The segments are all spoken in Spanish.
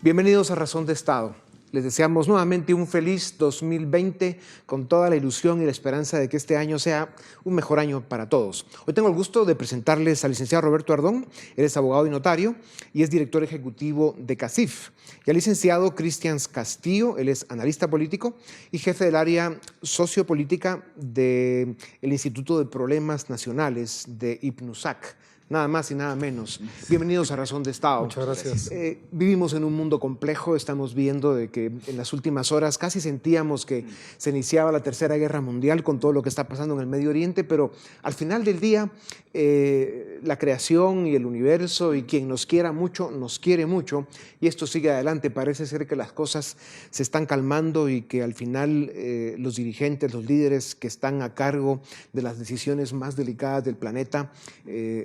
Bienvenidos a Razón de Estado. Les deseamos nuevamente un feliz 2020 con toda la ilusión y la esperanza de que este año sea un mejor año para todos. Hoy tengo el gusto de presentarles al licenciado Roberto Ardón. Él es abogado y notario y es director ejecutivo de CACIF. Y al licenciado Cristian Castillo, él es analista político y jefe del área sociopolítica del Instituto de Problemas Nacionales de IPNUSAC. Nada más y nada menos. Bienvenidos a Razón de Estado. Muchas gracias. Vivimos en un mundo complejo, estamos viendo de que en las últimas horas casi sentíamos que se iniciaba la Tercera Guerra Mundial con todo lo que está pasando en el Medio Oriente, pero al final del día la creación y el universo y quien nos quiera mucho, nos quiere mucho y esto sigue adelante. Parece ser que las cosas se están calmando y que al final los dirigentes, los líderes que están a cargo de las decisiones más delicadas del planeta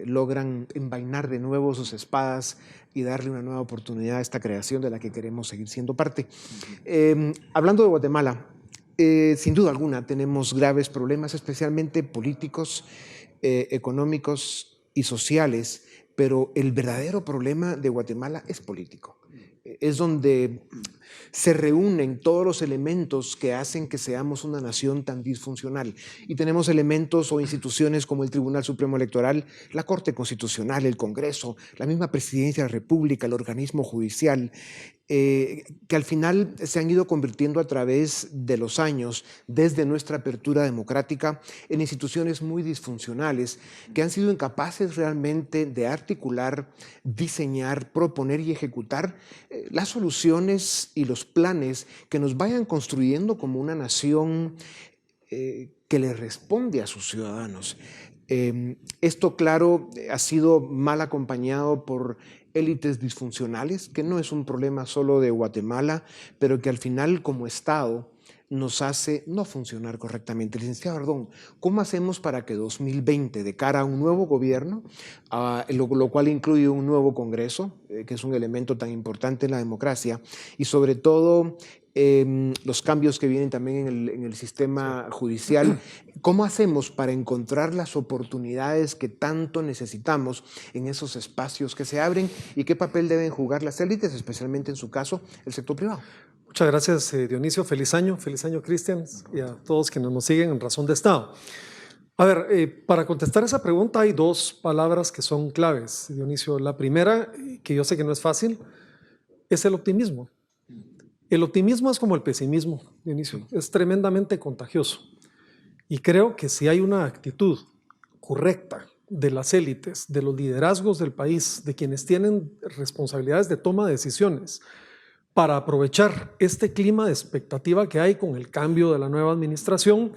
logran envainar de nuevo sus espadas y darle una nueva oportunidad a esta creación de la que queremos seguir siendo parte. Hablando de Guatemala, sin duda alguna tenemos graves problemas, especialmente políticos, económicos y sociales, pero el verdadero problema de Guatemala es político. Es donde se reúnen todos los elementos que hacen que seamos una nación tan disfuncional. Y tenemos elementos o instituciones como el Tribunal Supremo Electoral, la Corte Constitucional, el Congreso, la misma Presidencia de la República, el organismo judicial, que al final se han ido convirtiendo a través de los años, desde nuestra apertura democrática, en instituciones muy disfuncionales que han sido incapaces realmente de articular, diseñar, proponer y ejecutar las soluciones y los planes que nos vayan construyendo como una nación que le responde a sus ciudadanos. Esto, claro, ha sido mal acompañado por élites disfuncionales, que no es un problema solo de Guatemala, pero que al final como Estado nos hace no funcionar correctamente. Licenciado Ardón, ¿cómo hacemos para que 2020, de cara a un nuevo gobierno, lo cual incluye un nuevo Congreso, que es un elemento tan importante en la democracia, y sobre todo los cambios que vienen también en el sistema judicial, ¿cómo hacemos para encontrar las oportunidades que tanto necesitamos en esos espacios que se abren y qué papel deben jugar las élites, especialmente en su caso, el sector privado? Muchas gracias, Dionisio. Feliz año, Cristian, y a todos quienes nos siguen en Razón de Estado. A ver, para contestar esa pregunta hay dos palabras que son claves, Dionisio. La primera, que yo sé que no es fácil, es el optimismo. El optimismo es como el pesimismo, Dionisio, es tremendamente contagioso. Y creo que si hay una actitud correcta de las élites, de los liderazgos del país, de quienes tienen responsabilidades de toma de decisiones, para aprovechar este clima de expectativa que hay con el cambio de la nueva administración,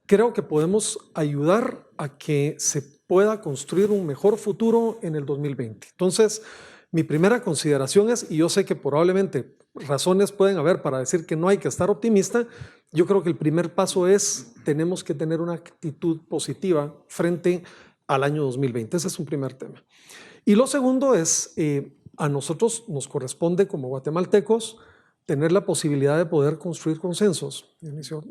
creo que podemos ayudar a que se pueda construir un mejor futuro en el 2020. Entonces, mi primera consideración es, y yo sé que probablemente razones pueden haber para decir que no hay que estar optimista, yo creo que el primer paso es, tenemos que tener una actitud positiva frente al año 2020. Ese es un primer tema. Y lo segundo es, a nosotros nos corresponde como guatemaltecos tener la posibilidad de poder construir consensos.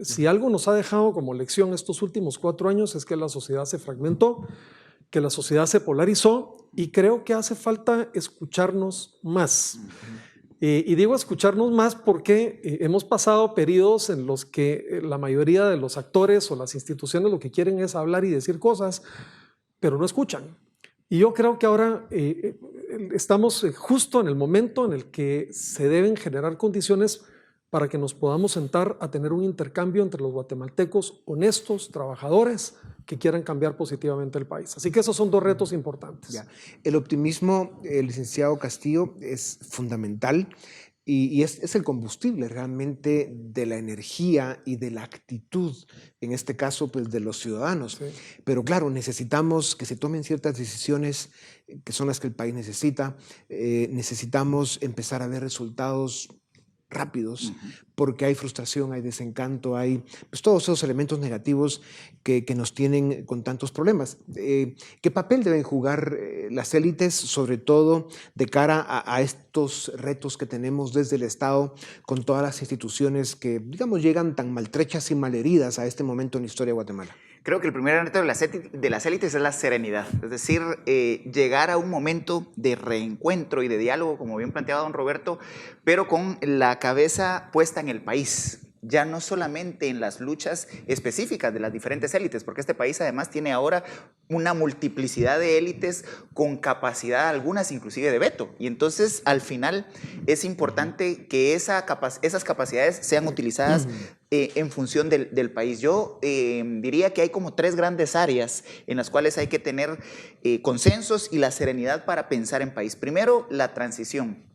Si algo nos ha dejado como lección estos últimos 4 años es que la sociedad se fragmentó, que la sociedad se polarizó y creo que hace falta escucharnos más. Y digo escucharnos más porque hemos pasado periodos en los que la mayoría de los actores o las instituciones lo que quieren es hablar y decir cosas, pero no escuchan. Y yo creo que ahora estamos justo en el momento en el que se deben generar condiciones para que nos podamos sentar a tener un intercambio entre los guatemaltecos honestos, trabajadores, que quieran cambiar positivamente el país. Así que esos son dos retos importantes. Ya. El optimismo, licenciado Castillo, es fundamental y es el combustible realmente de la energía y de la actitud, en este caso pues de los ciudadanos. Sí. Pero claro, necesitamos que se tomen ciertas decisiones que son las que el país necesita. Necesitamos empezar a ver resultados rápidos, porque hay frustración, hay desencanto, hay pues, todos esos elementos negativos que nos tienen con tantos problemas. ¿Qué papel deben jugar las élites, sobre todo de cara a estos retos que tenemos desde el Estado, con todas las instituciones que, digamos, llegan tan maltrechas y malheridas a este momento en la historia de Guatemala? Creo que el primer reto de las élites es la serenidad, es decir, llegar a un momento de reencuentro y de diálogo, como bien planteaba don Roberto, pero con la cabeza puesta en el país. Ya no solamente en las luchas específicas de las diferentes élites, porque este país además tiene ahora una multiplicidad de élites con capacidad, algunas inclusive de veto. Y entonces, al final, es importante que esas capacidades sean utilizadas en función del país. Yo diría que hay como 3 grandes áreas en las cuales hay que tener consensos y la serenidad para pensar en país. Primero, la transición.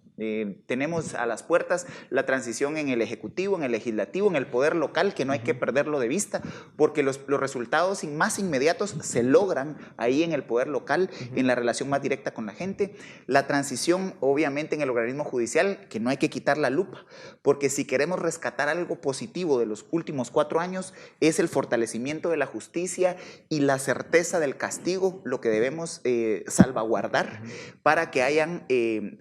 Tenemos a las puertas la transición en el Ejecutivo, en el Legislativo, en el poder local, que no hay que perderlo de vista, porque los resultados más inmediatos se logran ahí en el poder local, en la relación más directa con la gente. La transición, obviamente, en el organismo judicial, que no hay que quitar la lupa, porque si queremos rescatar algo positivo de los últimos 4 años, es el fortalecimiento de la justicia y la certeza del castigo, lo que debemos salvaguardar para que hayan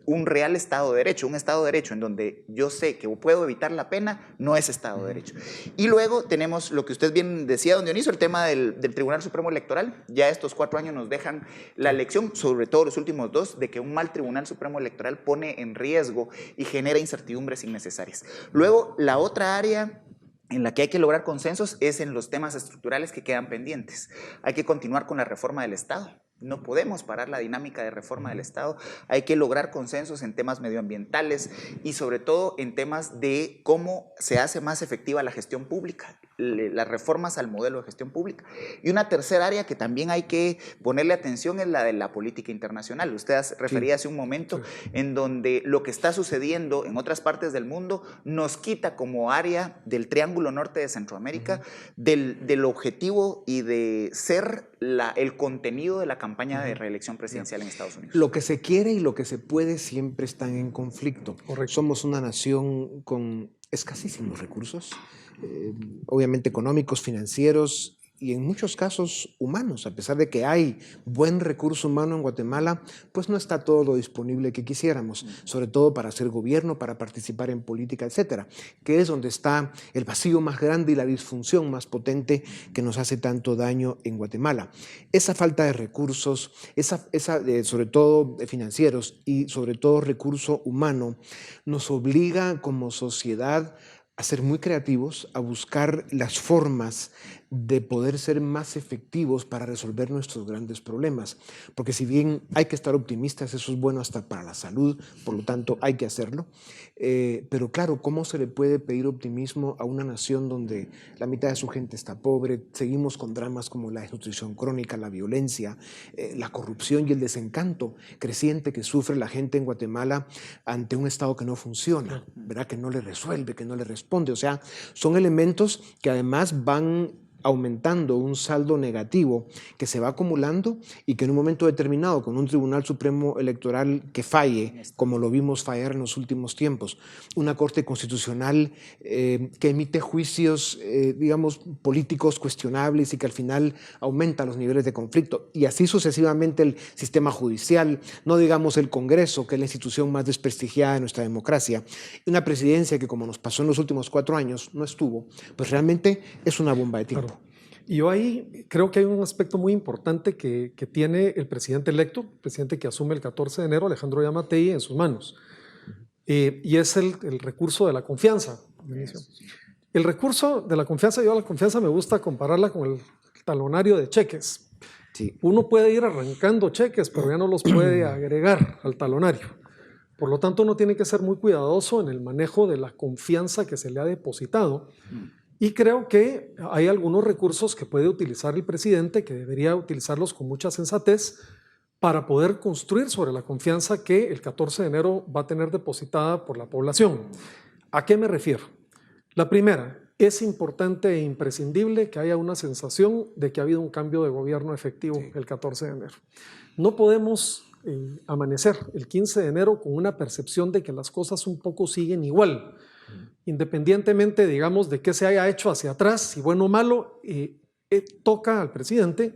un real Estado de Derecho. Un Estado de Derecho en donde yo sé que puedo evitar la pena, no es Estado de Derecho. Y luego tenemos lo que usted bien decía, don Dionisio, el tema del Tribunal Supremo Electoral. Ya estos 4 años nos dejan la lección, sobre todo los últimos 2, de que un mal Tribunal Supremo Electoral pone en riesgo y genera incertidumbres innecesarias. Luego, la otra área en la que hay que lograr consensos es en los temas estructurales que quedan pendientes. Hay que continuar con la reforma del Estado. No podemos parar la dinámica de reforma del Estado. Hay que lograr consensos en temas medioambientales y sobre todo en temas de cómo se hace más efectiva la gestión pública, las reformas al modelo de gestión pública. Y una tercera área que también hay que ponerle atención es la de la política internacional. Usted refería hace un momento en donde lo que está sucediendo en otras partes del mundo nos quita como área del Triángulo Norte de Centroamérica del objetivo y de ser el contenido de la campaña de reelección presidencial en Estados Unidos. Lo que se quiere y lo que se puede siempre están en conflicto. Correcto. Somos una nación con escasísimos recursos, obviamente económicos, financieros y en muchos casos humanos. A pesar de que hay buen recurso humano en Guatemala, pues no está todo lo disponible que quisiéramos, sobre todo para hacer gobierno, para participar en política, etcétera, que es donde está el vacío más grande y la disfunción más potente que nos hace tanto daño en Guatemala. Esa falta de recursos, sobre todo financieros y sobre todo recurso humano, nos obliga como sociedad a ser muy creativos, a buscar las formas de poder ser más efectivos para resolver nuestros grandes problemas. Porque si bien hay que estar optimistas, eso es bueno hasta para la salud, por lo tanto hay que hacerlo. Pero claro, ¿cómo se le puede pedir optimismo a una nación donde la mitad de su gente está pobre? Seguimos con dramas como la desnutrición crónica, la violencia, la corrupción y el desencanto creciente que sufre la gente en Guatemala ante un Estado que no funciona, ¿verdad? Que no le resuelve, que no le responde. O sea, son elementos que además van aumentando un saldo negativo que se va acumulando y que en un momento determinado, con un Tribunal Supremo Electoral que falle, como lo vimos fallar en los últimos tiempos, una Corte Constitucional que emite juicios, digamos, políticos cuestionables y que al final aumenta los niveles de conflicto, y así sucesivamente el sistema judicial, no digamos el Congreso, que es la institución más desprestigiada de nuestra democracia, y una presidencia que, como nos pasó en los últimos 4 años, no estuvo, pues realmente es una bomba de tiempo. Claro. Y yo ahí creo que hay un aspecto muy importante que tiene el presidente electo, el presidente que asume el 14 de enero, Alejandro Yamatei, en sus manos. Y es el recurso de la confianza. El recurso de la confianza, yo a la confianza me gusta compararla con el talonario de cheques. Sí. Uno puede ir arrancando cheques, pero ya no los puede agregar al talonario. Por lo tanto, uno tiene que ser muy cuidadoso en el manejo de la confianza que se le ha depositado. Y creo que hay algunos recursos que puede utilizar el presidente, que debería utilizarlos con mucha sensatez para poder construir sobre la confianza que el 14 de enero va a tener depositada por la población. ¿A qué me refiero? La primera, es importante e imprescindible que haya una sensación de que ha habido un cambio de gobierno efectivo el 14 de enero. No podemos amanecer el 15 de enero con una percepción de que las cosas un poco siguen igual. Independientemente, digamos, de qué se haya hecho hacia atrás, si bueno o malo, toca al presidente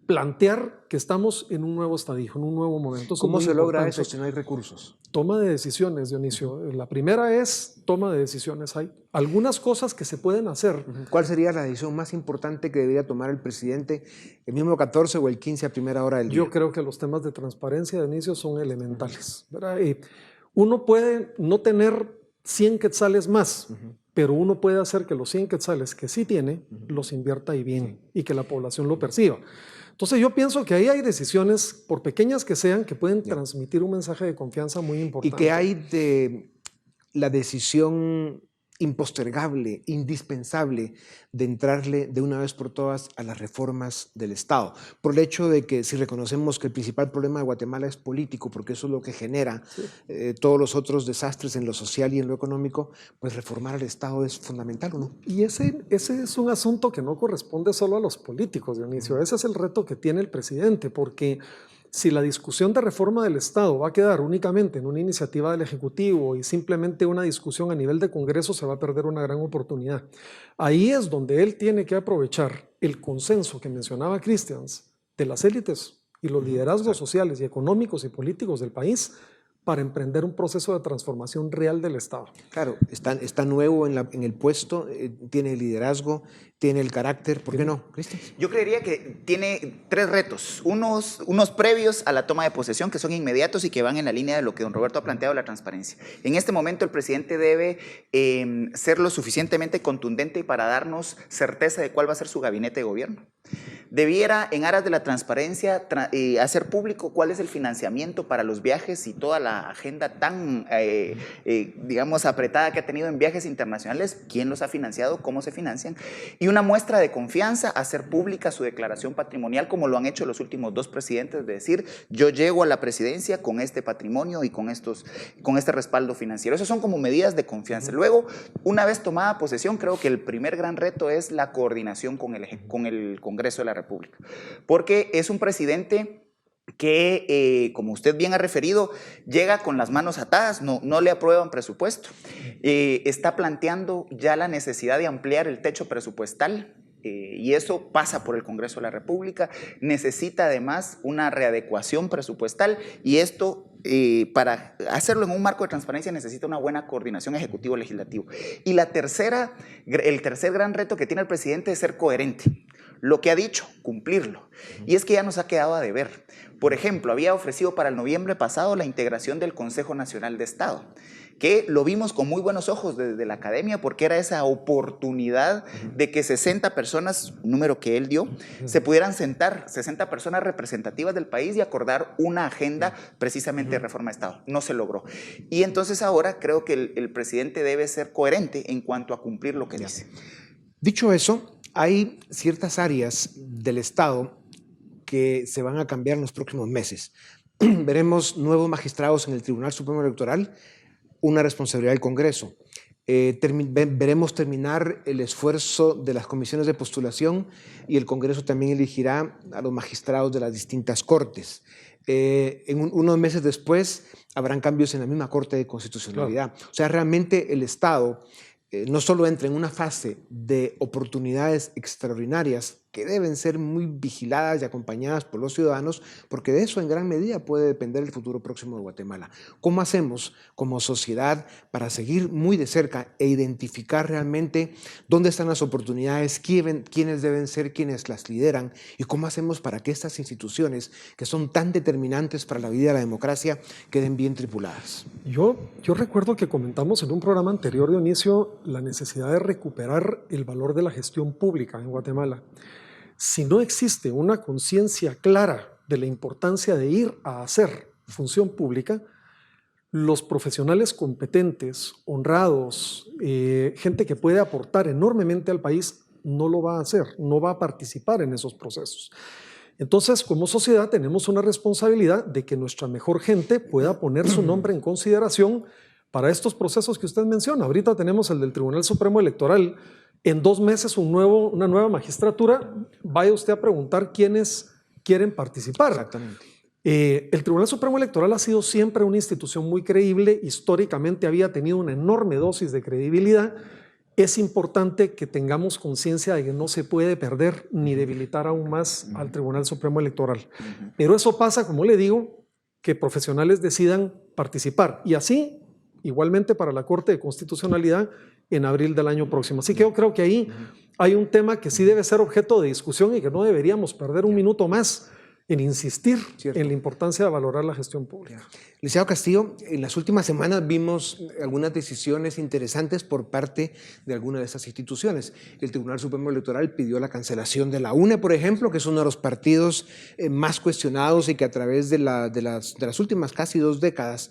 plantear que estamos en un nuevo estadio, en un nuevo momento. ¿Cómo se logra eso si no hay recursos? Toma de decisiones, Dionisio. La primera es toma de decisiones. Hay algunas cosas que se pueden hacer. ¿Cuál sería la decisión más importante que debería tomar el presidente el mismo 14 o el 15 a primera hora del día? Yo creo que los temas de transparencia, Dionisio, son elementales, ¿verdad? Uno puede no tener 100 quetzales más, pero uno puede hacer que los 100 quetzales que sí tiene, los invierta y bien, y que la población lo perciba. Entonces yo pienso que ahí hay decisiones, por pequeñas que sean, que pueden transmitir un mensaje de confianza muy importante. ¿Y qué hay de la decisión impostergable, indispensable de entrarle de una vez por todas a las reformas del Estado? Por el hecho de que si reconocemos que el principal problema de Guatemala es político, porque eso es lo que genera todos los otros desastres en lo social y en lo económico, pues reformar al Estado es fundamental, ¿o no? Y ese es un asunto que no corresponde solo a los políticos, Dionisio. Ese es el reto que tiene el presidente, porque si la discusión de reforma del Estado va a quedar únicamente en una iniciativa del Ejecutivo y simplemente una discusión a nivel de Congreso, se va a perder una gran oportunidad. Ahí es donde él tiene que aprovechar el consenso que mencionaba Christians de las élites y los liderazgos sociales y económicos y políticos del país para emprender un proceso de transformación real del Estado. Claro, está nuevo en el puesto, tiene el liderazgo, tiene el carácter, ¿por qué no, Cristian? Yo creería que tiene tres retos, unos previos a la toma de posesión que son inmediatos y que van en la línea de lo que don Roberto ha planteado, la transparencia. En este momento el presidente debe ser lo suficientemente contundente para darnos certeza de cuál va a ser su gabinete de gobierno. Debiera, en aras de la transparencia, hacer público cuál es el financiamiento para los viajes y toda la agenda tan, digamos, apretada que ha tenido en viajes internacionales, quién los ha financiado, cómo se financian, y una muestra de confianza, hacer pública su declaración patrimonial, como lo han hecho los últimos dos presidentes, de decir, yo llego a la presidencia con este patrimonio y con este respaldo financiero. Esas son como medidas de confianza. Luego, una vez tomada posesión, creo que el primer gran reto es la coordinación con el Congreso de la República, porque es un presidente que, como usted bien ha referido, llega con las manos atadas, no le aprueban presupuesto, está planteando ya la necesidad de ampliar el techo presupuestal, y eso pasa por el Congreso de la República. Necesita además una readecuación presupuestal, y esto, para hacerlo en un marco de transparencia, necesita una buena coordinación ejecutivo-legislativo. Y el tercer gran reto que tiene el presidente es ser coherente. Lo que ha dicho, cumplirlo. Y es que ya nos ha quedado a deber. Por ejemplo, había ofrecido para el noviembre pasado la integración del Consejo Nacional de Estado, que lo vimos con muy buenos ojos desde la academia, porque era esa oportunidad de que 60 personas, un número que él dio, se pudieran sentar, 60 personas representativas del país, y acordar una agenda precisamente de reforma de Estado. No se logró. Y entonces ahora creo que el presidente debe ser coherente en cuanto a cumplir lo que dice. Dicho eso, hay ciertas áreas del Estado que se van a cambiar en los próximos meses. Veremos nuevos magistrados en el Tribunal Supremo Electoral, una responsabilidad del Congreso. Veremos terminar el esfuerzo de las comisiones de postulación, y el Congreso también elegirá a los magistrados de las distintas cortes. Unos meses después habrán cambios en la misma Corte de Constitucionalidad. Claro. O sea, realmente el Estado no solo entra en una fase de oportunidades extraordinarias que deben ser muy vigiladas y acompañadas por los ciudadanos, porque de eso en gran medida puede depender el futuro próximo de Guatemala. ¿Cómo hacemos como sociedad para seguir muy de cerca e identificar realmente dónde están las oportunidades, quiénes deben ser quienes las lideran, y cómo hacemos para que estas instituciones, que son tan determinantes para la vida de la democracia, queden bien tripuladas? Yo recuerdo que comentamos en un programa anterior, Dionisio, la necesidad de recuperar el valor de la gestión pública en Guatemala. Si no existe una conciencia clara de la importancia de ir a hacer función pública, los profesionales competentes, honrados, gente que puede aportar enormemente al país, no lo va a hacer, no va a participar en esos procesos. Entonces, como sociedad tenemos una responsabilidad de que nuestra mejor gente pueda poner su nombre en consideración para estos procesos que usted menciona. Ahorita tenemos el del Tribunal Supremo Electoral. En 2 meses una nueva magistratura. Vaya usted a preguntar quiénes quieren participar. Exactamente. El Tribunal Supremo Electoral ha sido siempre una institución muy creíble. Históricamente había tenido una enorme dosis de credibilidad, es importante que tengamos conciencia de que no se puede perder ni debilitar aún más al Tribunal Supremo Electoral. Pero eso pasa, como le digo, que profesionales decidan participar. Y así, igualmente para la Corte de Constitucionalidad en abril del año próximo. Así que yo creo que ahí hay un tema que sí debe ser objeto de discusión y que no deberíamos perder un minuto más en insistir en la importancia de valorar la gestión pública. Licenciado Castillo, en las últimas semanas vimos algunas decisiones interesantes por parte de algunas de esas instituciones. El Tribunal Supremo Electoral pidió la cancelación de la UNE, por ejemplo, que es uno de los partidos más cuestionados y que a través de las últimas casi 2 décadas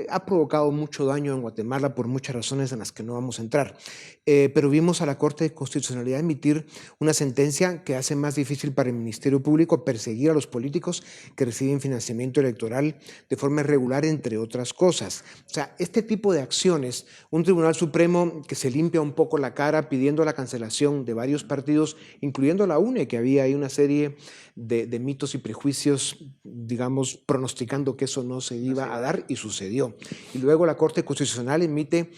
ha provocado mucho daño en Guatemala por muchas razones en las que no vamos a entrar. Pero vimos a la Corte de Constitucionalidad emitir una sentencia que hace más difícil para el Ministerio Público perseguir a los políticos que reciben financiamiento electoral de forma irregular, entre otras cosas. O sea, este tipo de acciones, un Tribunal Supremo que se limpia un poco la cara pidiendo la cancelación de varios partidos, incluyendo la UNE, que había ahí una serie de mitos y prejuicios, digamos, pronosticando que eso no se iba a dar, y sucedió. Y luego la Corte Constitucional emite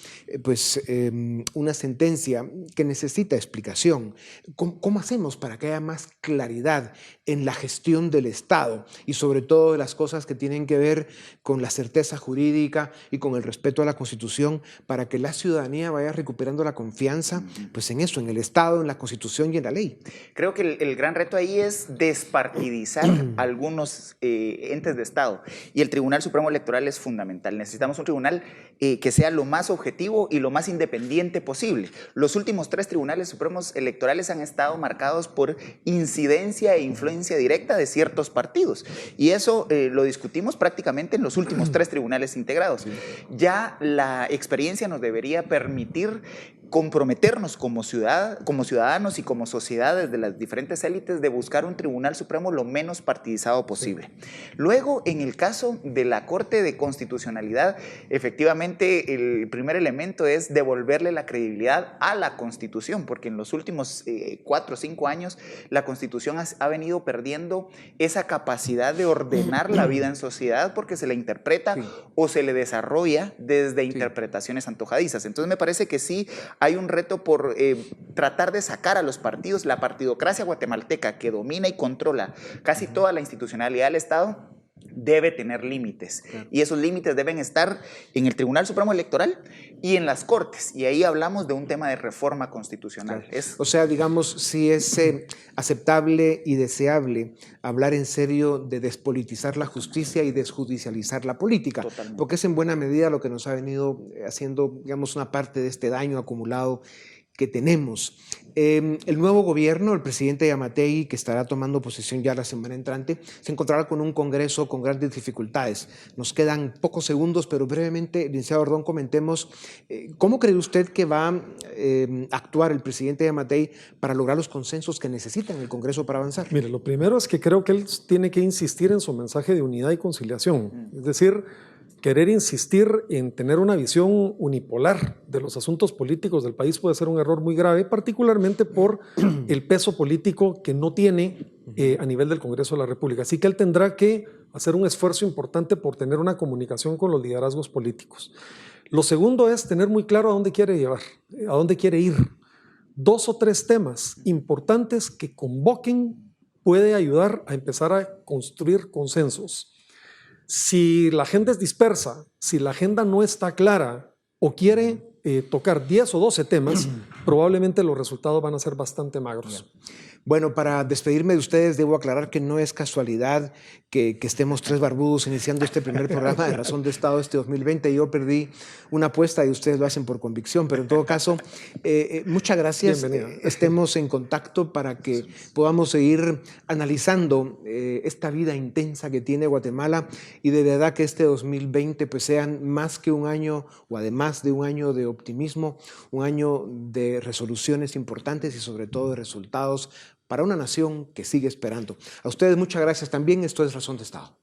una sentencia que necesita explicación. ¿Cómo hacemos para que haya más claridad en la gestión del Estado y sobre todo de las cosas que tienen que ver con la certeza jurídica y con el respeto a la Constitución, para que la ciudadanía vaya recuperando la confianza pues en eso, en el Estado, en la Constitución y en la ley? Creo que el gran reto ahí es despartidizar algunos entes de Estado, y el Tribunal Supremo Electoral es fundamental. Necesitamos un tribunal que sea lo más objetivo y lo más independiente posible. Los últimos 3 tribunales supremos electorales han estado marcados por incidencia e influencia directa de ciertos partidos, y eso lo discutimos prácticamente en los últimos 3 tribunales integrados. Ya la experiencia nos debería permitir comprometernos como ciudadanos y como sociedades de las diferentes élites de buscar un Tribunal Supremo lo menos partidizado posible. Luego, en el caso de la Corte de Constitucionalidad, efectivamente el primer elemento es devolverle la credibilidad a la Constitución, porque en los últimos 4 o 5 años la Constitución ha venido perdiendo esa capacidad de ordenar la vida en sociedad, porque se le interpreta o se le desarrolla desde interpretaciones antojadizas. Entonces me parece que sí hay un reto por tratar de sacar a los partidos. La partidocracia guatemalteca, que domina y controla casi toda la institucionalidad del Estado, debe tener límites, y esos límites deben estar en el Tribunal Supremo Electoral y en las Cortes, y ahí hablamos de un tema de reforma constitucional. O sea, digamos, si es aceptable y deseable hablar en serio de despolitizar la justicia y desjudicializar la política. Totalmente. Porque es en buena medida lo que nos ha venido haciendo, digamos, una parte de este daño acumulado que tenemos. El nuevo gobierno, el presidente Yamatei, que estará tomando posesión ya la semana entrante, se encontrará con un Congreso con grandes dificultades. Nos quedan pocos segundos, pero brevemente, licenciado Ordón, comentemos cómo cree usted que va a actuar el presidente Yamatei para lograr los consensos que necesita en el Congreso para avanzar. Mire, lo primero es que creo que él tiene que insistir en su mensaje de unidad y conciliación. Es decir, querer insistir en tener una visión unipolar de los asuntos políticos del país puede ser un error muy grave, particularmente por el peso político que no tiene a nivel del Congreso de la República. Así que él tendrá que hacer un esfuerzo importante por tener una comunicación con los liderazgos políticos. Lo segundo es tener muy claro a dónde quiere llevar, a dónde quiere ir. 2 o 3 temas importantes que convoquen puede ayudar a empezar a construir consensos. Si la agenda es dispersa, si la agenda no está clara o quiere tocar 10 o 12 temas, probablemente los resultados van a ser bastante magros. Bueno, para despedirme de ustedes, debo aclarar que no es casualidad que estemos 3 barbudos iniciando este primer programa de Razón de Estado este 2020. Yo perdí una apuesta y ustedes lo hacen por convicción, pero en todo caso, muchas gracias. Estemos en contacto para que podamos seguir analizando esta vida intensa que tiene Guatemala, y de verdad que este 2020 pues sean más que un año, o además de un año de optimismo, un año de resoluciones importantes y sobre todo de resultados para una nación que sigue esperando. A ustedes muchas gracias también. Esto es Razón de Estado.